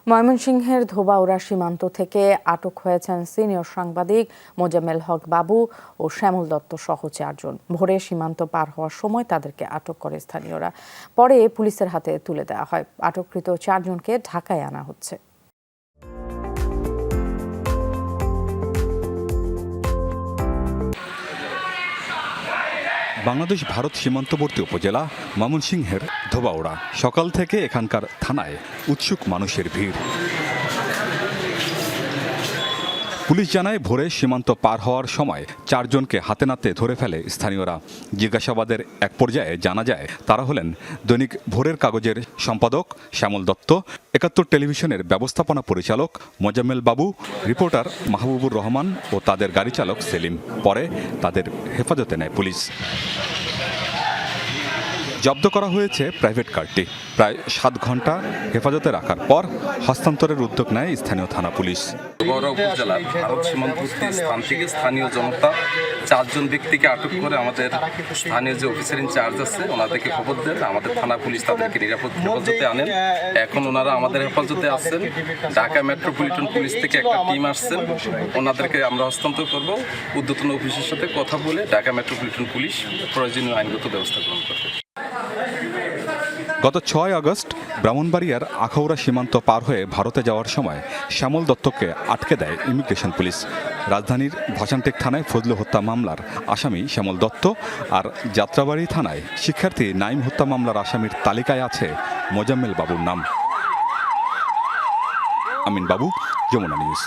ময়মনসিংহের ধোবাউড়া সীমান্ত থেকে আটক হয়েছেন সিনিয়র সাংবাদিক মোজাম্মেল হক বাবু ও শ্যামল দত্ত সহ 4 জন। ভোরে সীমান্ত পার হওয়ার সময় তাদেরকে আটক করে স্থানীয়রা। পরে পুলিশের হাতে তুলে দেওয়া হয়। আটককৃত 4 জনকে ঢাকায় আনা হচ্ছে। বাংলাদেশ ভারত সীমান্তবর্তী উপজেলা ময়মনসিংহের ধোবাউড়া। সকাল থেকে এখানকার থানায় উৎসুক মানুষের ভিড়। পুলিশ জানায় ভোরে সীমান্ত পার হওয়ার সময় 4 জনকে হাতে নাতে ধরে ফেলে স্থানীয়রা। জিজ্ঞাসাবাদের এক পর্যায়ে জানা যায় তারা হলেন দৈনিক ভোরের কাগজের সম্পাদক শ্যামল দত্ত, 71 টেলিভিশনের ব্যবস্থাপনা পরিচালক মোজাম্মেল বাবু, রিপোর্টার মাহবুবুর রহমান ও তাদের গাড়ি চালক সেলিম। পরে তাদের হেফাজতে নেয় পুলিশ। জব্দ করা হয়েছে প্রাইভেট কারটি। প্রায় 7 ঘন্টা হেফাজতে রাখার পর হস্তান্তরের উদ্যোগ নেয় স্থানীয় থানা পুলিশ। ধোবাউড়া উপজেলার ভারত সীমান্তবর্তী স্থান থেকে স্থানীয় জনতা 4 জন ব্যক্তিকে আটক করে আমাদের স্থানীয় যে অফিসার ইনচার্জ আছে ওনাদেরকে খবর দেন। আমাদের থানা পুলিশ তাদেরকে হেফাজতে আনেন। এখন ওনারা আমাদের হেফাজতে আছেন। ঢাকা মেট্রোপলিটন পুলিশ থেকে একটা টিম আসছেন, ওনাদেরকে আমরা হস্তান্তর করব। ঊর্ধ্বতন অফিসের সাথে কথা বলে ঢাকা মেট্রোপলিটন পুলিশ প্রয়োজনীয় আইনগত ব্যবস্থা গ্রহণ করবে। গত 6 আগস্ট ব্রাহ্মণবাড়িয়ার আখাউড়া সীমান্ত পার হয়ে ভারতে যাওয়ার সময় শ্যামল দত্তকে আটকে দেয় ইমিগ্রেশন পুলিশ। রাজধানীর ভাসানটেক থানায় ফজলু হত্যা মামলার আসামি শ্যামল দত্ত আর যাত্রাবাড়ি থানায় শিক্ষার্থী নাইম হত্যা মামলার আসামির তালিকায় আছে মোজাম্মেল বাবুর নাম। আমিন বাবু, যমুনা নিউজ।